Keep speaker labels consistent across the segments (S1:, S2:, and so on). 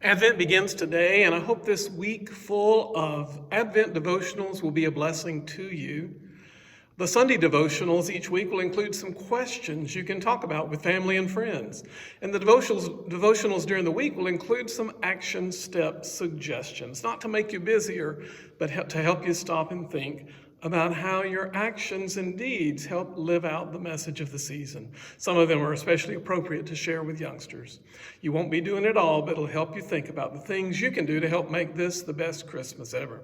S1: Advent begins today, and I hope this week full of Advent devotionals will be a blessing to you. The Sunday devotionals each week will include some questions you can talk about with family and friends. And the devotionals during the week will include some action step suggestions, not to make you busier, but to help you stop and think about how your actions and deeds help live out the message of the season. Some of them are especially appropriate to share with youngsters. You won't be doing it all, but it'll help you think about the things you can do to help make this the best Christmas ever.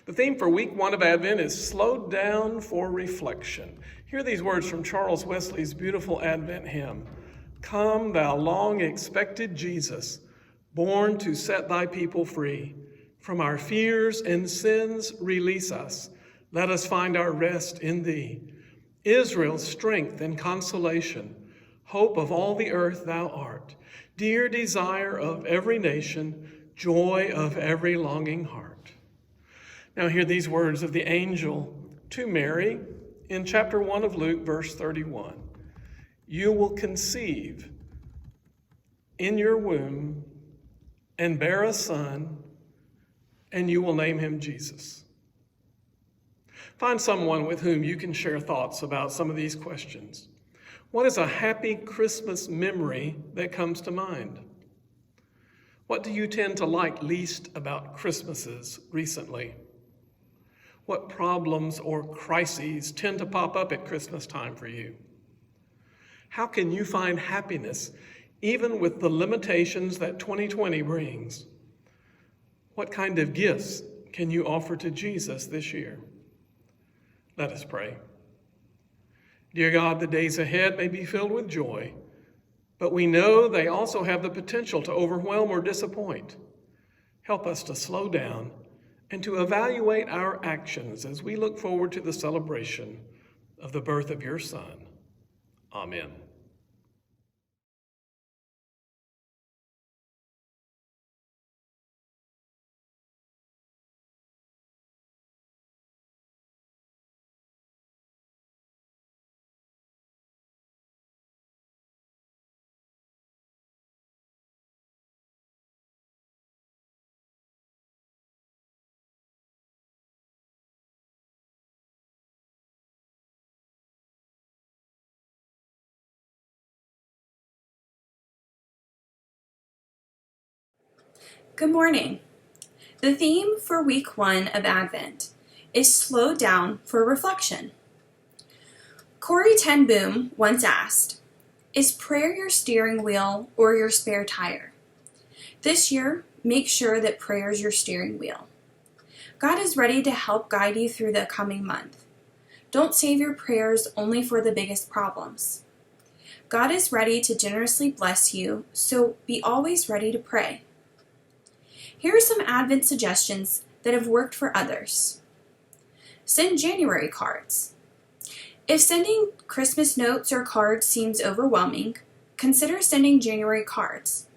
S1: The theme for week 1 of Advent is Slow Down for Reflection. Hear these words from Charles Wesley's beautiful Advent hymn. Come, thou long expected Jesus, born to set thy people free. From our fears and sins release us. Let us find our rest in thee. Israel's strength and consolation, hope of all the earth thou art, dear desire of every nation, joy of every longing heart. Now hear these words of the angel to Mary in chapter 1 of Luke, verse 31. You will conceive in your womb and bear a son, and you will name him Jesus. Find someone with whom you can share thoughts about some of these questions. What is a happy Christmas memory that comes to mind? What do you tend to like least about Christmases recently? What problems or crises tend to pop up at Christmas time for you? How can you find happiness even with the limitations that 2020 brings? What kind of gifts can you offer to Jesus this year? Let us pray. Dear God, the days ahead may be filled with joy, but we know they also have the potential to overwhelm or disappoint. Help us to slow down and to evaluate our actions as we look forward to the celebration of the birth of your Son. Amen.
S2: Good morning. The theme for week 1 of Advent is Slow Down for Reflection. Corrie ten Boom once asked, is prayer your steering wheel or your spare tire? This year, make sure that prayer is your steering wheel. God is ready to help guide you through the coming month. Don't save your prayers only for the biggest problems. God is ready to generously bless you, so be always ready to pray. Here are some Advent suggestions that have worked for others. Send January cards. If sending Christmas notes or cards seems overwhelming, consider sending January cards.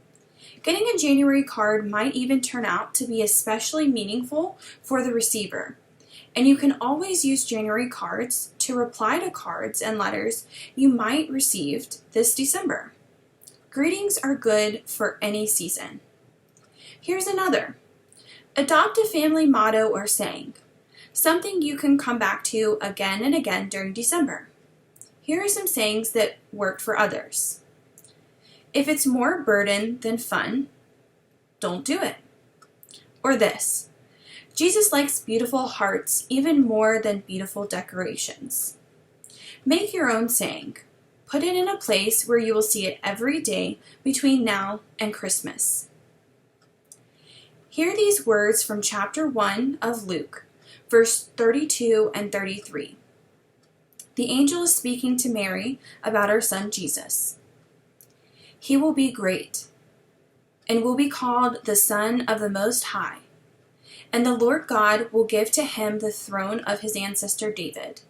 S2: Getting a January card might even turn out to be especially meaningful for the receiver, and you can always use January cards to reply to cards and letters you might receive this December. Greetings are good for any season. Here's another. Adopt a family motto or saying, something you can come back to again and again during December. Here are some sayings that worked for others. If it's more burden than fun, don't do it. Or this, Jesus likes beautiful hearts even more than beautiful decorations. Make your own saying. Put it in a place where you will see it every day between now and Christmas. Hear these words from chapter 1 of Luke, verse 32 and 33. The angel is speaking to Mary about her son Jesus. He will be great and will be called the Son of the Most High, and the Lord God will give to him the throne of his ancestor David.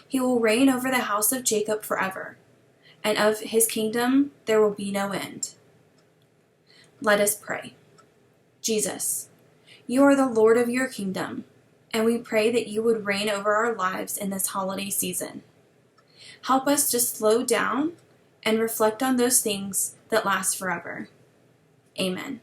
S2: He will reign over the house of Jacob forever, and of his kingdom there will be no end. Let us pray. Jesus, you are the Lord of your kingdom, and we pray that you would reign over our lives in this holiday season. Help us to slow down and reflect on those things that last forever. Amen.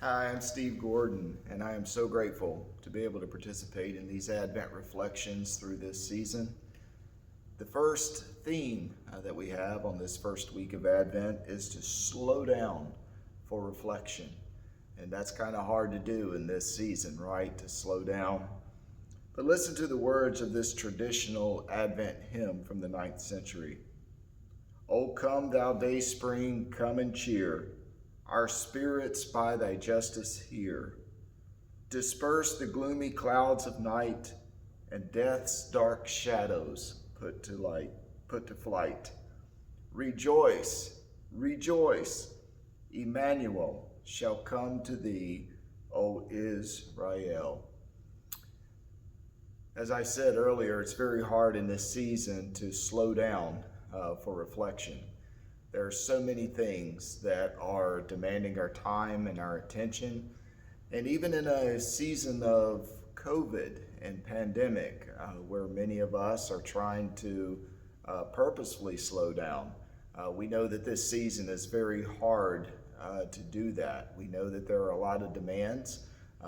S3: Hi, I'm Steve Gordon, and I am so grateful to be able to participate in these Advent reflections through this season. The first theme that we have on this first week of Advent is to slow down for reflection. And that's kind of hard to do in this season, right? To slow down. But listen to the words of this traditional Advent hymn from the 9th century. O come, thou day spring, come and cheer our spirits by thy justice here. Disperse the gloomy clouds of night, and death's dark shadows put to flight. Rejoice, rejoice, Emmanuel shall come to thee, O Israel. As I said earlier, it's very hard in this season to slow down for reflection. There are so many things that are demanding our time and our attention. And even in a season of COVID and pandemic, where many of us are trying to purposefully slow down, we know that this season is very hard to do that. We know that there are a lot of demands.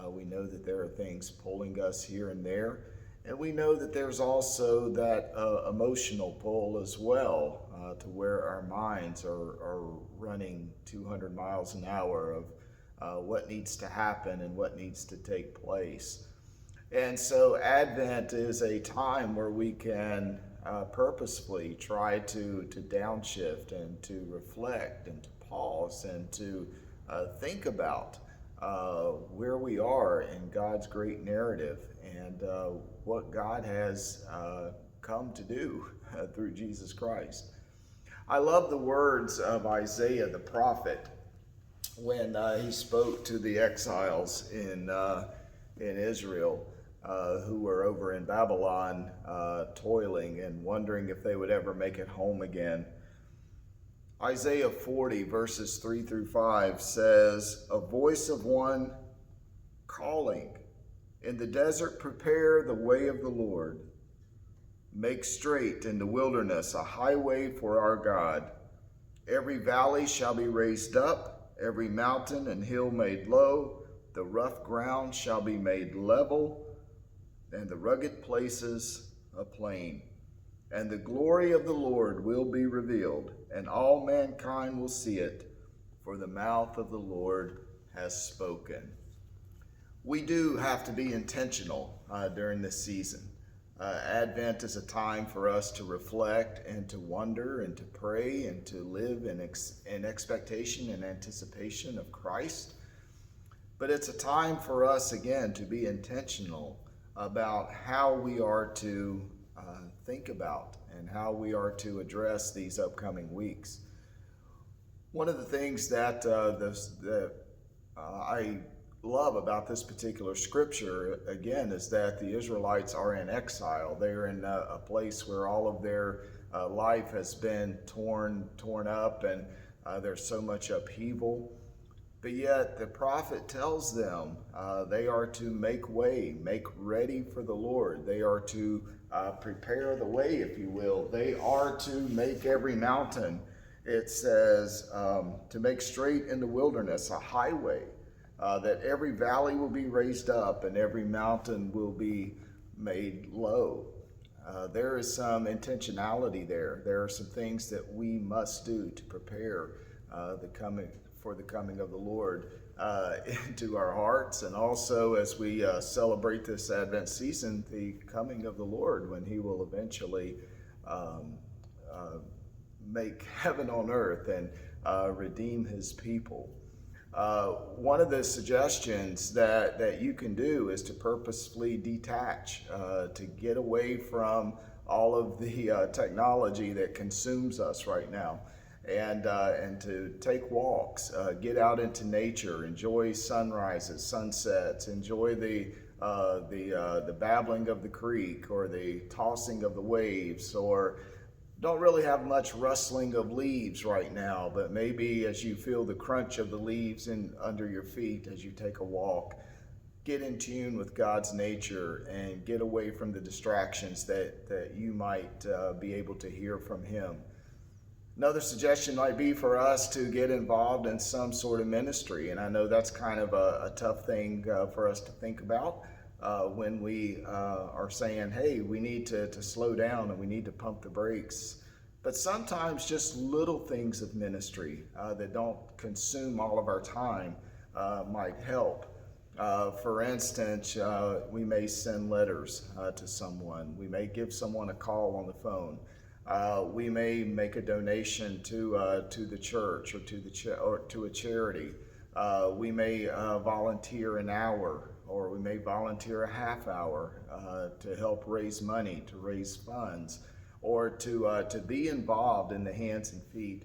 S3: We know that there are things pulling us here and there. And we know that there's also that emotional pull as well, to where our minds are running 200 miles an hour of what needs to happen and what needs to take place. And so Advent is a time where we can purposefully try to downshift and to reflect and to pause and to think about where we are in God's great narrative and what God has come to do through Jesus Christ. I love the words of Isaiah the prophet when he spoke to the exiles in Israel who were over in Babylon toiling and wondering if they would ever make it home again. Isaiah 40 verses 3 through 5 says, "A voice of one calling, in the desert prepare the way of the Lord. Make straight in the wilderness a highway for our God. Every valley shall be raised up, every mountain and hill made low. The rough ground shall be made level, and the rugged places a plain. And the glory of the Lord will be revealed, and all mankind will see it, for the mouth of the Lord has spoken." We do have to be intentional during this season. Advent is a time for us to reflect and to wonder and to pray and to live in expectation and anticipation of Christ. But it's a time for us, again, to be intentional about how we are to think about and how we are to address these upcoming weeks. One of the things that I love about this particular scripture, again, is that the Israelites are in exile. They're in a place where all of their life has been torn up, and there's so much upheaval. But yet the prophet tells them they are to make way, make ready for the Lord. They are to prepare the way, if you will. They are to make every mountain, it says, to make straight in the wilderness a highway, that every valley will be raised up and every mountain will be made low. There is some intentionality there. There are some things that we must do to prepare for the coming of the Lord into our hearts, and also as we celebrate this Advent season, the coming of the Lord, when he will eventually make heaven on earth and redeem his people. One of the suggestions that you can do is to purposefully detach, to get away from all of the technology that consumes us right now. And to take walks, get out into nature, enjoy sunrises, sunsets, enjoy the babbling of the creek or the tossing of the waves, or don't really have much rustling of leaves right now, but maybe as you feel the crunch of the leaves under your feet as you take a walk, get in tune with God's nature and get away from the distractions that you might be able to hear from him. Another suggestion might be for us to get involved in some sort of ministry. And I know that's kind of a tough thing for us to think about when we are saying, hey, we need to slow down and we need to pump the brakes. But sometimes just little things of ministry that don't consume all of our time might help. For instance, we may send letters to someone. We may give someone a call on the phone. We may make a donation to the church or to a charity. We may volunteer an hour, or we may volunteer a half hour to help raise money, to raise funds, or to be involved in the hands and feet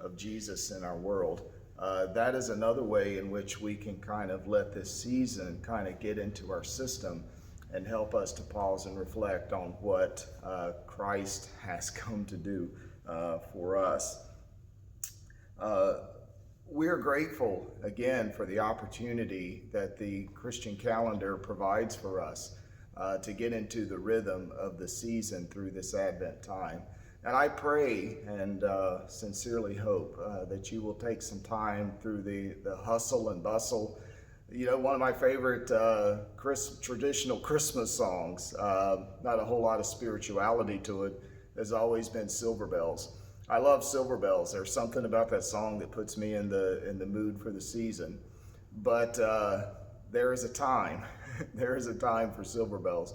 S3: of Jesus in our world. That is another way in which we can kind of let this season kind of get into our system and help us to pause and reflect on what Christ has come to do for us. We're grateful, again, for the opportunity that the Christian calendar provides for us to get into the rhythm of the season through this Advent time. And I pray and sincerely hope that you will take some time through the hustle and bustle. You know, one of my favorite traditional Christmas songs, not a whole lot of spirituality to it, has always been Silver Bells. I love Silver Bells. There's something about that song that puts me in the mood for the season. But there is a time. There is a time for Silver Bells.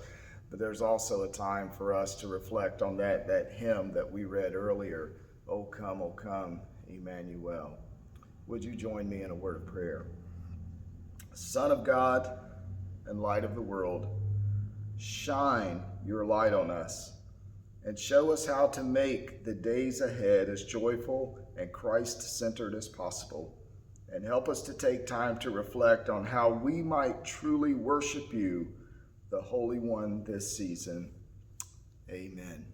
S3: But there's also a time for us to reflect on that hymn that we read earlier, O come, Emmanuel. Would you join me in a word of prayer? Son of God and light of the world, shine your light on us and show us how to make the days ahead as joyful and Christ-centered as possible, and help us to take time to reflect on how we might truly worship you, the Holy One, this season. Amen.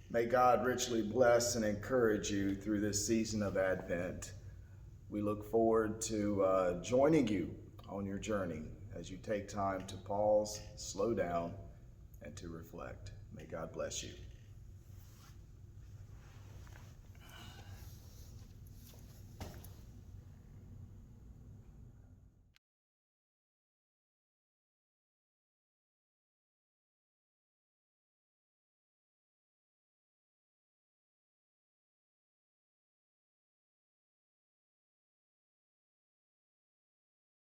S3: May God richly bless and encourage you through this season of Advent. We look forward to joining you on your journey as you take time to pause, slow down, and to reflect. May God bless you.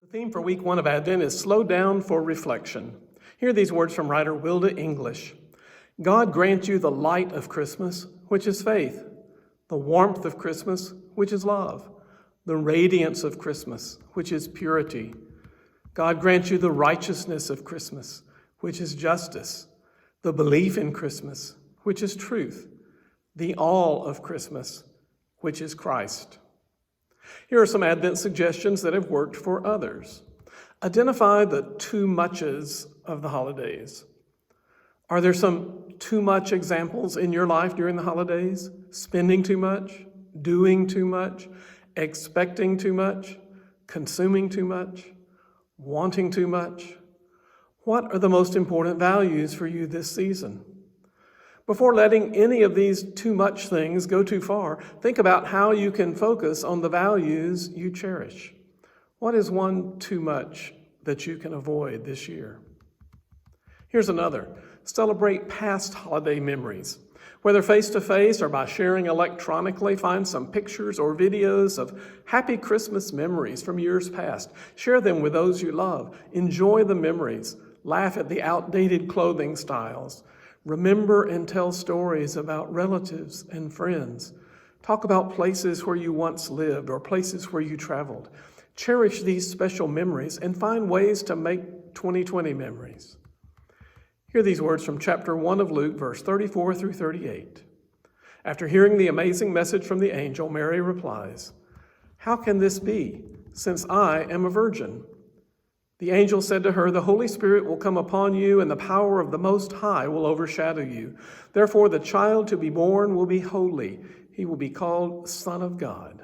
S1: The theme for week 1 of Advent is Slow Down for Reflection. Hear these words from writer Wilda English. God grant you the light of Christmas, which is faith, the warmth of Christmas, which is love, the radiance of Christmas, which is purity. God grant you the righteousness of Christmas, which is justice, the belief in Christmas, which is truth, the all of Christmas, which is Christ. Here are some Advent suggestions that have worked for others. Identify the too muches of the holidays. Are there some too much examples in your life during the holidays? Spending too much, doing too much, expecting too much, consuming too much, wanting too much? What are the most important values for you this season? Before letting any of these too much things go too far, think about how you can focus on the values you cherish. What is one too much that you can avoid this year? Here's another. Celebrate past holiday memories. Whether face-to-face or by sharing electronically, find some pictures or videos of happy Christmas memories from years past. Share them with those you love. Enjoy the memories. Laugh at the outdated clothing styles. Remember and tell stories about relatives and friends. Talk about places where you once lived or places where you traveled. Cherish these special memories and find ways to make 2020 memories. Hear these words from chapter 1 of Luke, verse 34 through 38. After hearing the amazing message from the angel, Mary replies, "How can this be, since I am a virgin?" The angel said to her, "The Holy Spirit will come upon you, and the power of the Most High will overshadow you. Therefore, the child to be born will be holy. He will be called Son of God.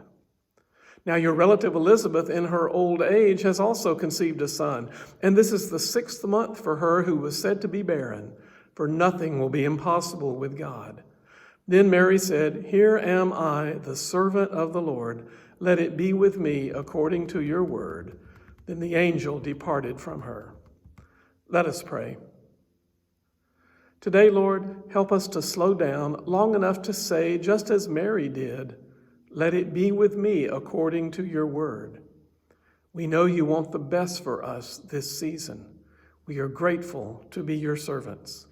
S1: Now, your relative Elizabeth, in her old age, has also conceived a son, and this is the 6th month for her who was said to be barren, for nothing will be impossible with God." Then Mary said, "Here am I, the servant of the Lord. Let it be with me according to your word." Then the angel departed from her. Let us pray. Today, Lord, help us to slow down long enough to say, just as Mary did, "Let it be with me according to your word." We know you want the best for us this season. We are grateful to be your servants.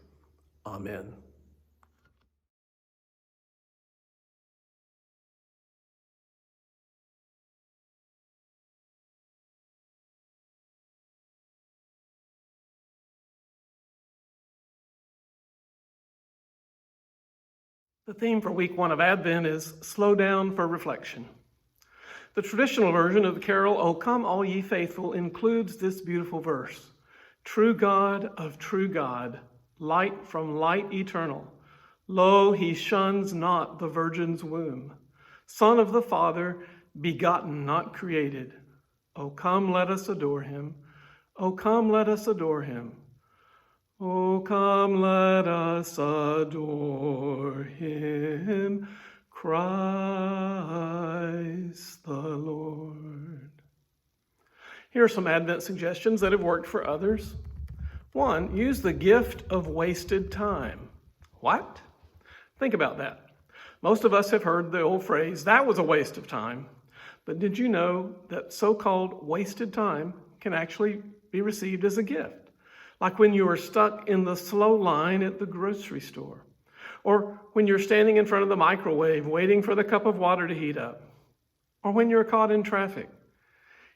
S1: Amen. The theme for week 1 of Advent is Slow Down for Reflection. The traditional version of the carol, "O Come All Ye Faithful," includes this beautiful verse. "True God of true God, light from light eternal, lo, he shuns not the virgin's womb. Son of the Father, begotten, not created. O come, let us adore him. O come, let us adore him. O come, let us adore him, Christ the Lord." Here are some Advent suggestions that have worked for others. 1, use the gift of wasted time. What? Think about that. Most of us have heard the old phrase, "That was a waste of time." But did you know that so-called wasted time can actually be received as a gift? Like when you are stuck in the slow line at the grocery store, or when you're standing in front of the microwave waiting for the cup of water to heat up, or when you're caught in traffic.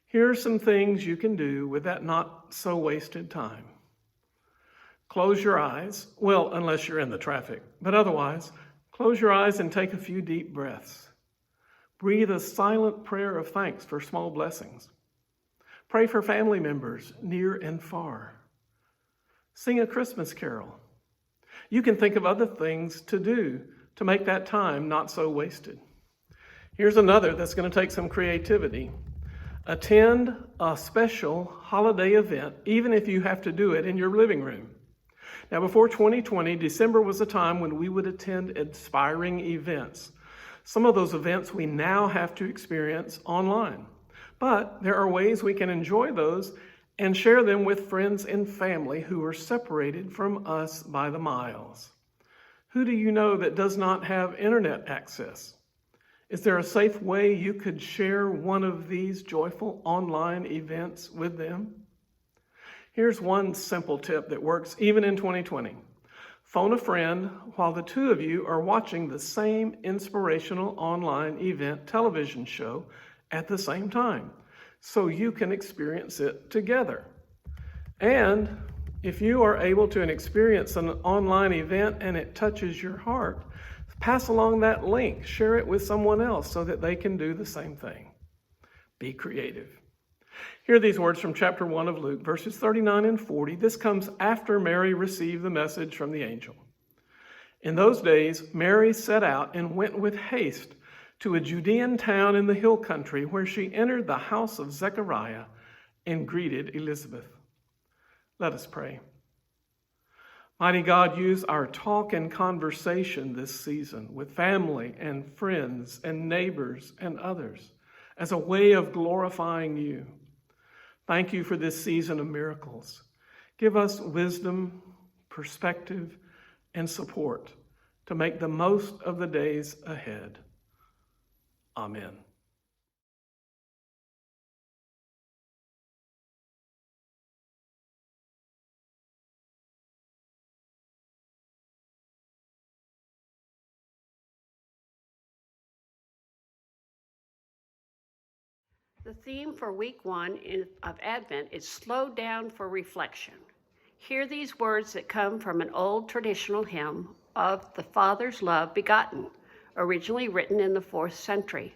S1: Here are some things you can do with that not so wasted time. Close your eyes, well, unless you're in the traffic, but otherwise, close your eyes and take a few deep breaths. Breathe a silent prayer of thanks for small blessings. Pray for family members near and far. Sing a Christmas carol. You can think of other things to do to make that time not so wasted. Here's another that's going to take some creativity. Attend a special holiday event, even if you have to do it in your living room. Now, before 2020, December was a time when we would attend inspiring events. Some of those events we now have to experience online. But there are ways we can enjoy those and share them with friends and family who are separated from us by the miles. Who do you know that does not have internet access? Is there a safe way you could share one of these joyful online events with them? Here's one simple tip that works even in 2020. Phone a friend while the two of you are watching the same inspirational online event television show at the same time, so you can experience it together. And if you are able to experience an online event and it touches your heart, pass along that link, share it with someone else so that they can do the same thing. Be creative. Hear these words from chapter 1 of Luke, verses 39 and 40. This comes after Mary received the message from the angel. In those days, Mary set out and went with haste to a Judean town in the hill country, where she entered the house of Zechariah and greeted Elizabeth. Let us pray. Mighty God, use our talk and conversation this season with family and friends and neighbors and others as a way of glorifying you. Thank you for this season of miracles. Give us wisdom, perspective, and support to make the most of the days ahead. Amen.
S4: The theme for week 1 of Advent is Slow Down for Reflection. Hear these words that come from an old traditional hymn of the Father's Love Begotten, originally written in the 4th century.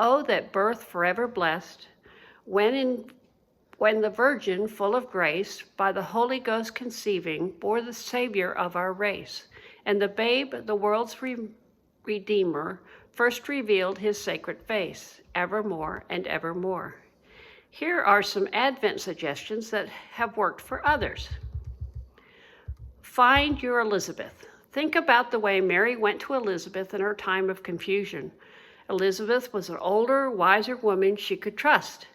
S4: Oh, that birth forever blessed, when the Virgin, full of grace, by the Holy Ghost conceiving, bore the Savior of our race, and the babe, the world's Redeemer, first revealed his sacred face, evermore and evermore. Here are some Advent suggestions that have worked for others. Find your Elizabeth. Think about the way Mary went to Elizabeth in her time of confusion. Elizabeth was an older, wiser woman she could trust.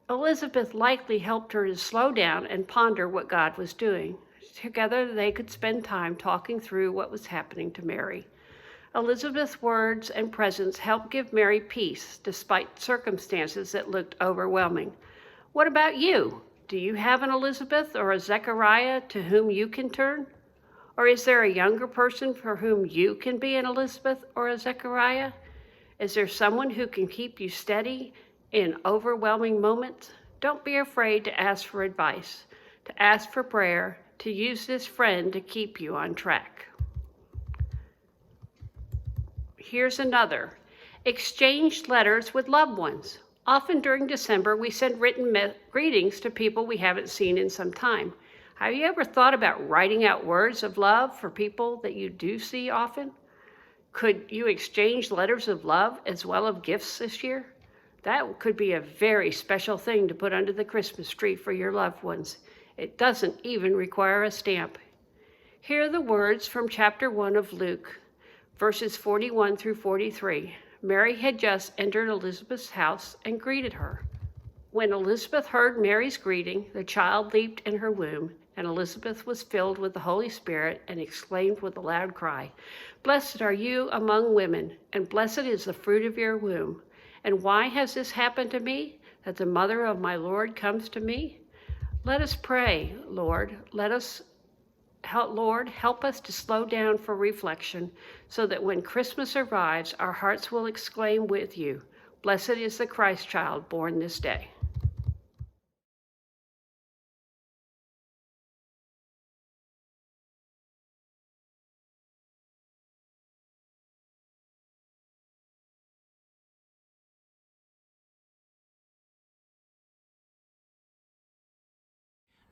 S4: Elizabeth likely helped her to slow down and ponder what God was doing. Together, they could spend time talking through what was happening to Mary. Elizabeth's words and presence helped give Mary peace despite circumstances that looked overwhelming. What about you? Do you have an Elizabeth or a Zechariah to whom you can turn? Or is there a younger person for whom you can be an Elizabeth or a Zechariah? Is there someone who can keep you steady in overwhelming moments? Don't be afraid to ask for advice, to ask for prayer, to use this friend to keep you on track. Here's another. Exchange letters with loved ones. Often during December, we send written greetings to people we haven't seen in some time. Have you ever thought about writing out words of love for people that you do see often? Could you exchange letters of love as well as gifts this year? That could be a very special thing to put under the Christmas tree for your loved ones. It doesn't even require a stamp. Here are the words from chapter 1 of Luke, verses 41 through 43. Mary had just entered Elizabeth's house and greeted her. When Elizabeth heard Mary's greeting, the child leaped in her womb, and Elizabeth was filled with the Holy Spirit and exclaimed with a loud cry, "Blessed are you among women, and blessed is the fruit of your womb. And why has this happened to me, that the mother of my Lord comes to me? Let us pray, Lord. Lord, help us to slow down for reflection, so that when Christmas arrives, our hearts will exclaim with you, Blessed is the Christ child born this day."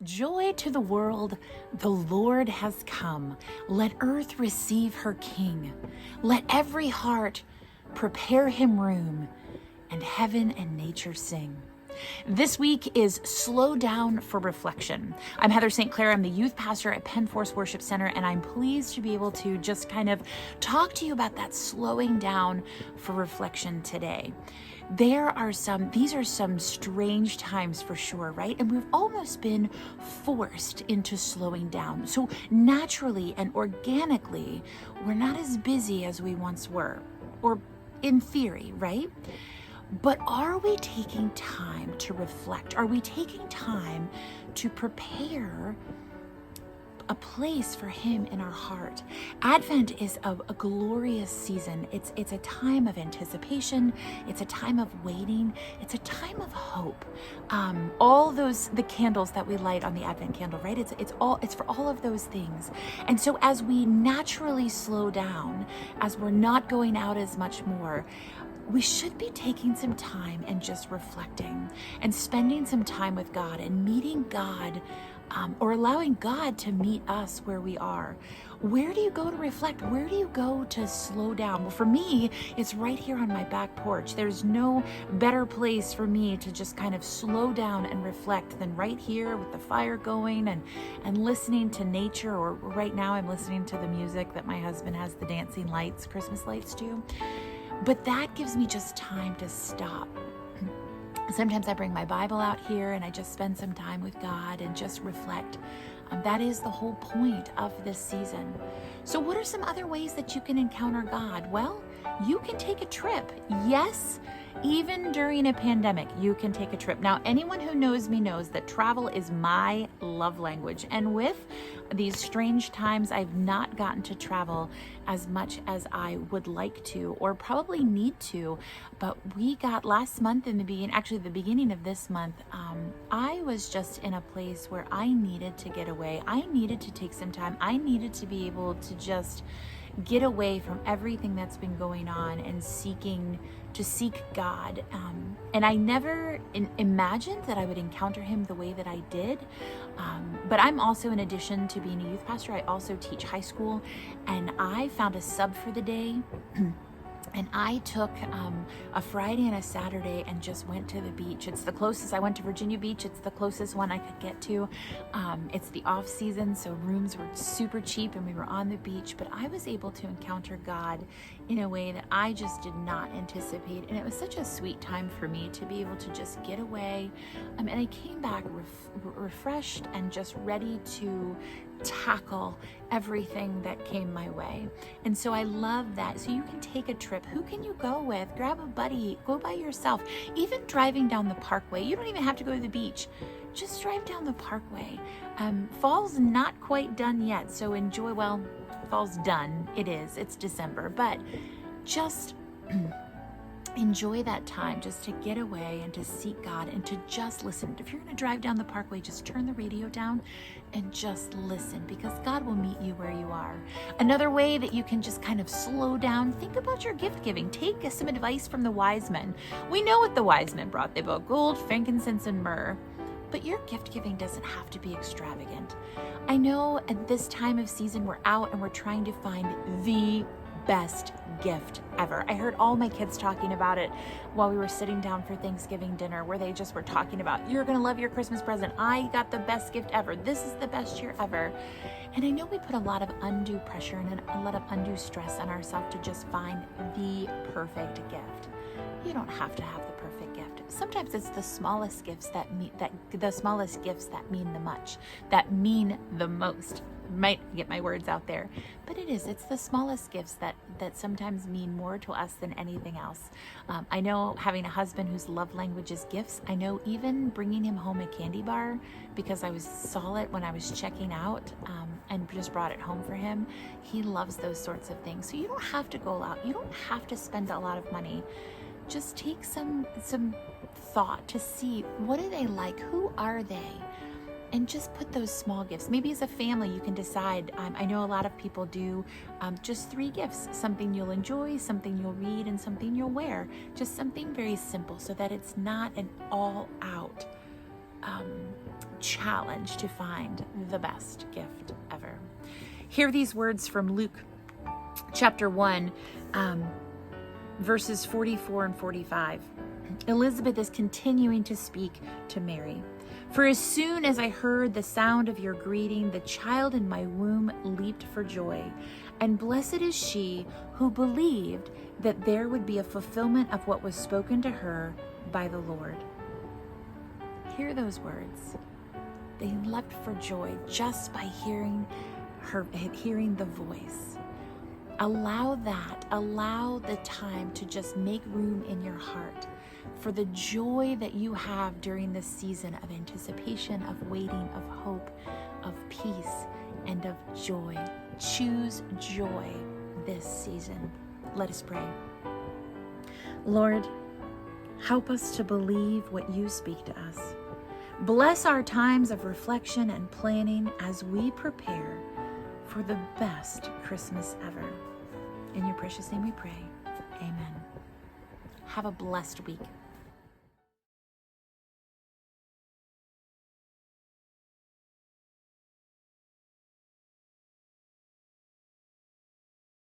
S5: Joy to the world, the Lord has come. Let earth receive her King. Let every heart prepare him room, and heaven and nature sing. This week is Slow Down for Reflection. I'm Heather St. Clair. I'm the youth pastor at Penn Force Worship Center, and I'm pleased to be able to just kind of talk to you about that slowing down for reflection today. These are some strange times for sure, right? And we've almost been forced into slowing down. So naturally and organically, we're not as busy as we once were, or in theory, right? But are we taking time to reflect? Are we taking time to prepare a place for him in our heart? Advent is a glorious season. It's a time of anticipation. It's a time of waiting. It's a time of hope. The candles that we light on the Advent candle, right? It's for all of those things. And so as we naturally slow down, as we're not going out as much more, we should be taking some time and just reflecting and spending some time with God and meeting God, or allowing God to meet us where we are. Where do you go to reflect? Where do you go to slow down? Well, for me, it's right here on my back porch. There's no better place for me to just kind of slow down and reflect than right here with the fire going and listening to nature. Or right now I'm listening to the music that my husband has, the dancing lights, Christmas lights too. But that gives me just time to stop. Sometimes I bring my Bible out here and I just spend some time with God and just reflect. That is the whole point of this season. So what are some other ways that you can encounter God? Well, you can take a trip. Yes, even during a pandemic, you can take a trip. Now, anyone who knows me knows that travel is my love language. And with these strange times, I've not gotten to travel as much as I would like to, or probably need to. But we got last month the beginning of this month, I was just in a place where I needed to get away. I needed to take some time. I needed to be able to just get away from everything that's been going on and seek God. And I never imagined that I would encounter him the way that I did. But I'm also, in addition to being a youth pastor, I also teach high school, and I found a sub for the day And I took a Friday and a Saturday and just went to the beach. It's the closest. I went to Virginia Beach. It's the closest one I could get to. It's the off season, so rooms were super cheap and we were on the beach. But I was able to encounter God in a way that I just did not anticipate. And it was such a sweet time for me to be able to just get away. And I came back refreshed and just ready to tackle everything that came my way. And so I love that. So you can take a trip. Who can you go with? Grab a buddy, go by yourself. Even driving down the parkway, you don't even have to go to the beach. Just drive down the parkway. Fall's not quite done yet, so enjoy. Well, fall's done. It is. It's December, but just enjoy that time just to get away and to seek God and to just listen. If you're going to drive down the parkway, just turn the radio down and just listen, because God will meet you where you are. Another way that you can just kind of slow down, think about your gift giving. Take some advice from the wise men. We know what the wise men brought. They brought gold, frankincense, and myrrh. But your gift giving doesn't have to be extravagant. I know at this time of season we're out and we're trying to find the best gift ever. I heard all my kids talking about it while we were sitting down for Thanksgiving dinner, where they just were talking about, you're going to love your Christmas present. I got the best gift ever. This is the best year ever. And I know we put a lot of undue pressure and a lot of undue stress on ourselves to just find the perfect gift. You don't have to have the perfect gift. Sometimes it's the smallest gifts that mean the most. Might get my words out there, but it's the smallest gifts that sometimes mean more to us than anything else. I know, having a husband whose love language is gifts, I know even bringing him home a candy bar, because I saw it when I was checking out and just brought it home for him. He loves those sorts of things. So you don't have to go out. You don't have to spend a lot of money. Just take some thought to see, what do they like? Who are they? And just put those small gifts. Maybe as a family, you can decide. I know a lot of people do just 3 gifts: something you'll enjoy, something you'll read, and something you'll wear. Just something very simple, so that it's not an all-out challenge to find the best gift ever. Hear these words from Luke chapter 1, verses 44 and 45. Elizabeth is continuing to speak to Mary. For as soon as I heard the sound of your greeting, the child in my womb leaped for joy. And blessed is she who believed that there would be a fulfillment of what was spoken to her by the Lord. Hear those words. They leapt for joy just by hearing the voice. Allow the time to just make room in your heart for the joy that you have during this season of anticipation, of waiting, of hope, of peace, and of joy. Choose joy this season. Let us pray. Lord, help us to believe what you speak to us. Bless our times of reflection and planning as we prepare for the best Christmas ever. In your precious name we pray. Amen. Have a blessed week.